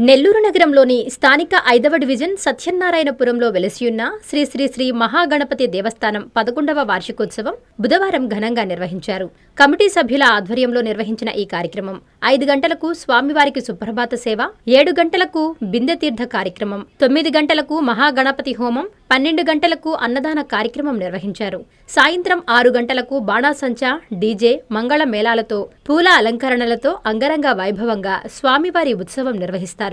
నెల్లూరు నగరంలోని స్థానిక 5వ డివిజన్ సత్యనారాయణపురంలో వెలసియున్న శ్రీ శ్రీ శ్రీ మహాగణపతి దేవస్థానం 11వ వార్షికోత్సవం బుధవారం ఘనంగా నిర్వహించారు. కమిటీ సభ్యుల ఆధ్వర్యంలో నిర్వహించిన ఈ కార్యక్రమం 5 గంటలకు స్వామివారికి సుప్రభాత సేవ, 7 గంటలకు బిందెతీర్థ కార్యక్రమం, 9 గంటలకు మహాగణపతి హోమం, 12 గంటలకు అన్నదాన కార్యక్రమం నిర్వహించారు. సాయంత్రం 6 గంటలకు బాణాసంచా, డీజే, మంగళ మేళాలతో, పూల అలంకరణలతో అంగరంగ వైభవంగా స్వామివారి ఉత్సవం నిర్వహిస్తారు.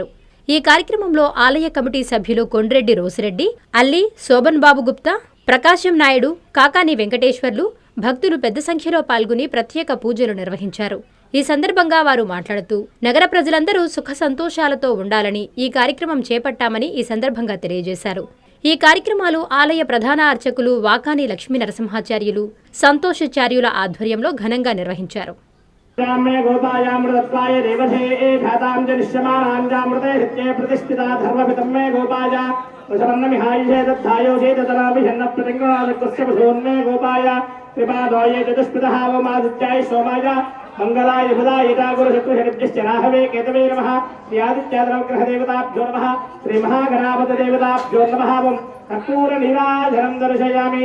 ఈ కార్యక్రమంలో ఆలయ కమిటీ సభ్యులు కొండ్రెడ్డి రోసిరెడ్డి, అల్లి శోభన్ బాబు గుప్తా, ప్రకాశం నాయుడు, కాకాని వెంకటేశ్వర్లు, భక్తులు పెద్ద సంఖ్యలో పాల్గొని ప్రత్యేక పూజలు నిర్వహించారు. ఈ సందర్భంగా వారు మాట్లాడుతూ నగర ప్రజలందరూ సుఖ సంతోషాలతో ఉండాలని ఈ కార్యక్రమం చేపట్టామని ఈ సందర్భంగా తెలియజేశారు. ఈ కార్యక్రమాలు ఆలయ ప్రధాన అర్చకులు వాకాని లక్ష్మీ నరసింహాచార్యులు, సంతోషాచార్యుల ఆధ్వర్యంలో ఘనంగా నిర్వహించారు. मंगलाय बुधाय गुरुशत्रुशनिभ्यश्च राहवे केतवे नमः श्रीआदित्यादिनवग्रहदेवताभ्यो नमः श्रीमहागणापतिदेवताभ्यो नमः कर्पूरनीराजनं दर्शयामि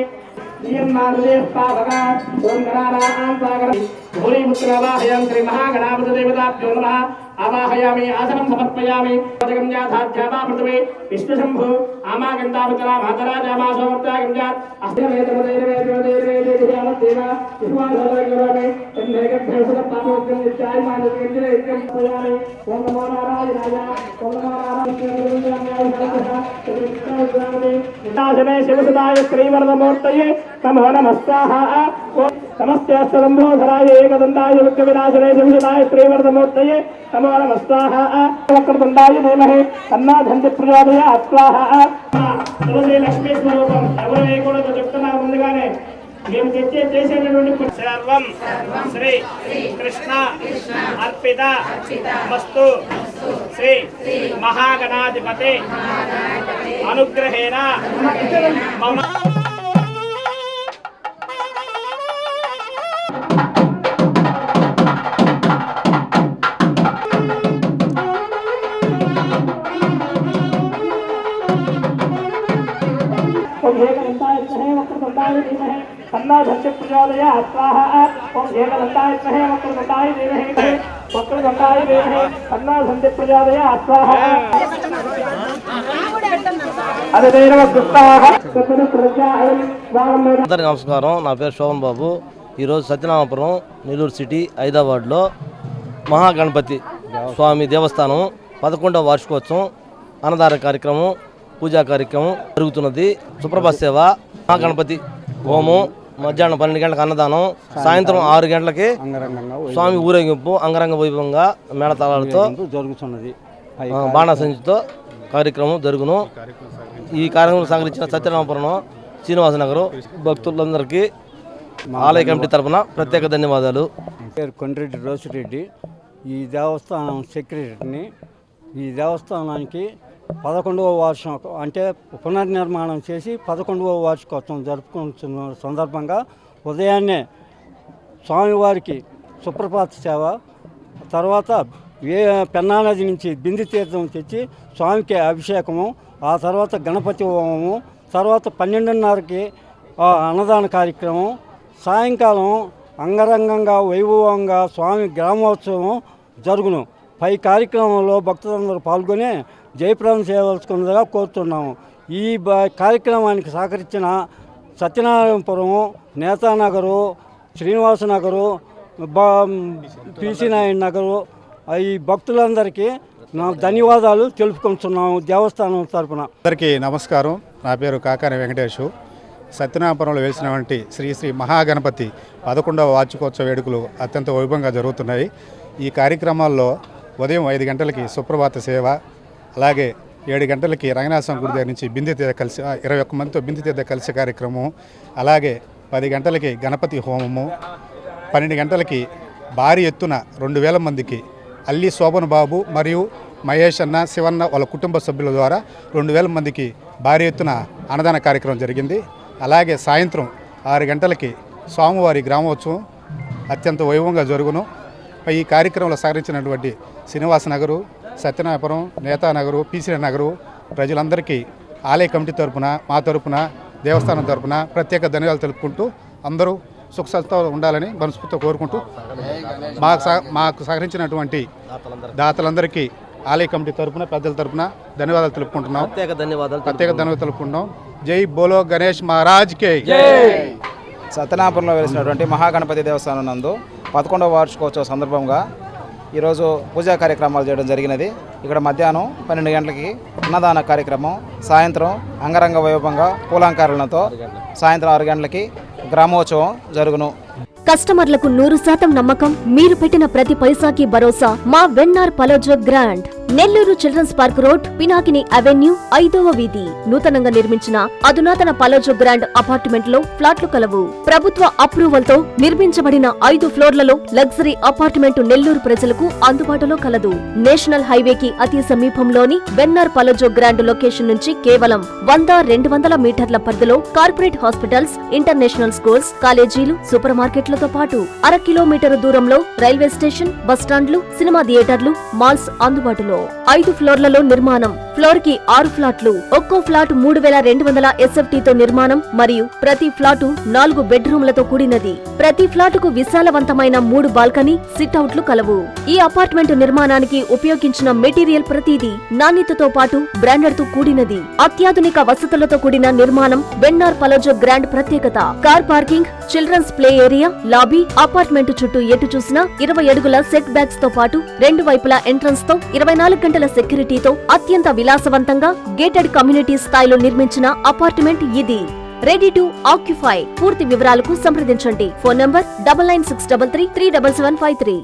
भूरिपुत्रवाहयं श्रीमहागणापतिदेवताभ्यो नमः आवाहयामि आसनं समर्पयामि जगन्याथाध्यामा पृथ्वी विष्णुशम्भु आमागन्धावतरा मातराजामा सोमर्त्यागम्यात् अष्टमेतमदैर्वेदोदैर्वेदेदियामद्देवा विश्वासोदरगुरोमे तन्नेकभ्यसुरपापोक्तं नित्यायमानसकेन्द्रैकं प्रयामि ओं नमो नारायणाय ओं नमो नारायणाय शिवसुताय श्रीवरदमूर्तये नमो नमः स्वाहा नमस्तेऽस्तम्भोधराय एकदन्ताय विघ्नविनाशने शिवसुताय श्रीवरदमूर्तये नमो नमः स्वाहा वक्रतुण्डाय धीमहि तन्नो धन्ति प्रचोदयात् स्वाहा तुलसी लक्ष्मी स्वरूपं ఎవరు కూడా చెప్తున్నారు ముందుగానే మేము చేసేటువంటి సర్వం శ్రీ కృష్ణ అర్పిత మస్తు శ్రీ మహాగణాధిపతి అనుగ్రహేణ మమ तन्नो धन्ति प्रचोदयात् स्वाहा ओं एकदन्ताय विद्महे वक्रतुण्डाय धीमहि वक्रतुण्डाय धीमहि तन्नो धन्ति प्रचोदयात् स्वाहा అందరికీ నమస్కారం. నా పేరు శోభన్ బాబు. ఈరోజు సత్యనారాయణపురం నెల్లూరు సిటీ 5వ వార్డులో మహాగణపతి స్వామి దేవస్థానం 11వ వార్షికోత్సవం అన్నదాన కార్యక్రమం, పూజా కార్యక్రమం జరుగుతున్నది. సుప్రభాత సేవ, మహాగణపతి హోమం, మధ్యాహ్నం 12 గంటలకు అన్నదానం, సాయంత్రం 6 గంటలకి స్వామి ఊరేగింపు అంగరంగ వైభవంగా మేళతాళాలతో జరుగుతున్నది. బాణాసంచితో కార్యక్రమం జరుగును. ఈ కార్యక్రమం సహకరించిన సత్యనారాయణపురం, శ్రీనివాస నగరం భక్తులందరికీ ఆలయ కమిటీ తరఫున ప్రత్యేక ధన్యవాదాలు. పేరు కొండ్రెడ్డి రోసిరెడ్డి, ఈ దేవస్థానం సెక్రటరీని. ఈ దేవస్థానానికి 11వ వార్షికం అంటే పునర్నిర్మాణం చేసి 11వ వార్షికోత్సవం జరుపుకుంటున్న సందర్భంగా ఉదయాన్నే స్వామివారికి సుప్రభాత సేవ, తర్వాత పెన్నా నది నుంచి బింది తీర్థం తెచ్చి స్వామికి అభిషేకము, ఆ తర్వాత గణపతి హోమము, తర్వాత 12:30కి అన్నదాన కార్యక్రమం, సాయంకాలం అంగరంగంగా వైభవంగా స్వామి గ్రామోత్సవం జరుగును. పై కార్యక్రమంలో భక్తులందరూ పాల్గొని జయప్రదం చేయవలసుకున్నదిగా కోరుతున్నాము. ఈ కార్యక్రమానికి సహకరించిన సత్యనారాయణపురము, నేతానగరు, శ్రీనివాస నగరు, పిసి నాయుడు నగరు ఈ భక్తులందరికీ నా ధన్యవాదాలు తెలుపుకుంటున్నాము దేవస్థానం తరఫున. అందరికీ నమస్కారం. నా పేరు కాకాని వెంకటేషు. సత్యనారాయణపురంలో వెలిసినటువంటి శ్రీ శ్రీ మహాగణపతి 11వ వార్షికోత్సవ వేడుకలు అత్యంత వైభవంగా జరుగుతున్నాయి. ఈ కార్యక్రమాల్లో ఉదయం 5 గంటలకి సుప్రభాత సేవ, అలాగే 7 గంటలకి రంగనాథస్వామి గుడి దగ్గర నుంచి బిందె తీర్థ కలిసి 21 మందితో బిందె తీర్థ కలిసి కార్యక్రమం, అలాగే 10 గంటలకి గణపతి హోమము, 12 గంటలకి భారీ ఎత్తున 2000 మందికి అల్లి శోభన్ బాబు మరియు మహేష్ అన్న, శివన్న వాళ్ళ కుటుంబ సభ్యుల ద్వారా 2000 మందికి భారీ ఎత్తున అన్నదాన కార్యక్రమం జరిగింది. అలాగే సాయంత్రం 6 గంటలకి స్వామివారి గ్రామోత్సవం అత్యంత వైభవంగా జరుగును. ఈ కార్యక్రమంలో సహకరించినటువంటి శ్రీనివాస నగరు, సత్యనాపురం, నేతానగరు, పీసీ నగరు ప్రజలందరికీ ఆలయ కమిటీ తరపున, మా తరపున, దేవస్థానం తరపున ప్రత్యేక ధన్యవాదాలు తెలుపుకుంటూ అందరూ సుఖసంతో ఉండాలని మనస్ఫూర్తిగా కోరుకుంటూ మాకు సహకరించినటువంటి దాతలందరికీ ఆలయ కమిటీ తరపున, పెద్దల తరపున ధన్యవాదాలు తెలుపుకుంటున్నాం. ప్రత్యేక ధన్యవాదాలు తెలుపుకుంటున్నాం. జై బోలో గణేష్ మహారాజ్ కే. సత్యనాపురంలో వెలిసినటువంటి మహాగణపతి దేవస్థానం నందు 11వ వార్షికోత్సవ సందర్భంగా ఈరోజు పూజా కార్యక్రమాలు చేయడం జరిగినది. ఇక్కడ మధ్యాహ్నం 12 గంటలకి అన్నదాన కార్యక్రమం, సాయంత్రం అంగరంగ వైభవంగా పూలంకారాలతో సాయంత్రం 6 గంటలకి గ్రామోత్సవం జరుగును. కస్టమర్లకు 100% నమ్మకం, మీరు పెట్టిన ప్రతి పైసాకి భరోసా. మా VNR Palazzo Grand, Nellore children's park road, Pinakini avenue, 5వ వీధి. నూతనంగా నిర్మించిన అధునాతన పలోజో గ్రాండ్ అపార్ట్మెంట్ లో ఫ్లాట్లు కలవు. ప్రభుత్వ అప్రూవల్ తో నిర్మించబడిన 5 ఫ్లోర్లలో లగ్జరీ అపార్ట్మెంట్ నెల్లూరు ప్రజలకు అందుబాటులో కలదు. నేషనల్ హైవేకి అతి సమీపంలోని వెన్నార్ పలోజో గ్రాండ్ లొకేషన్ నుంచి కేవలం 100-200 మీటర్ల పరిధిలో కార్పొరేట్ హాస్పిటల్స్, ఇంటర్నేషనల్ స్కూల్స్, కాలేజీలు, సూపర్ మార్కెట్లతో పాటు 1/2 కిలోమీటర్ దూరంలో రైల్వే స్టేషన్, బస్టాండ్లు, సినిమా థియేటర్లు, మాల్స్ అందుబాటులో. 5 ఫ్లోర్లలో నిర్మాణం. ఫ్లోర్ కి 6 ఫ్లాట్లు. ఒక్కో ఫ్లాట్ 3200 SFT తో నిర్మాణం మరియు ప్రతి ఫ్లాటు 4 బెడ్రూమ్లతో కూడినది. ప్రతి ఫ్లాటుకు విశాలవంతమైన 3 బాల్కనీ, సిట్అవుట్లు కలవు. ఈ అపార్ట్మెంట్ నిర్మాణానికి ఉపయోగించిన మెటీరియల్ ప్రతిదీ నాణ్యతతో పాటు బ్రాండెడ్ తో కూడినది. అత్యాధునిక వసతులతో కూడిన నిర్మాణం వెన్నార్ పలోజో గ్రాండ్ ప్రత్యేకత. Car parking, children's play area, lobby, apartment చుట్టూ ఎటు చూసినా 20 అడుగుల సెట్ బ్యాక్స్ తో పాటు 2 వైపులా ఎంట్రన్స్ తో 24 గంటల సెక్యూరిటీతో అత్యంత విలాసవంతంగా గేటెడ్ కమ్యూనిటీ స్థాయిలో నిర్మించిన అపార్ట్మెంట్ ఇది. Ready to occupy. పూర్తి వివరాలకు సంప్రదించండి. Phone number 9963337753.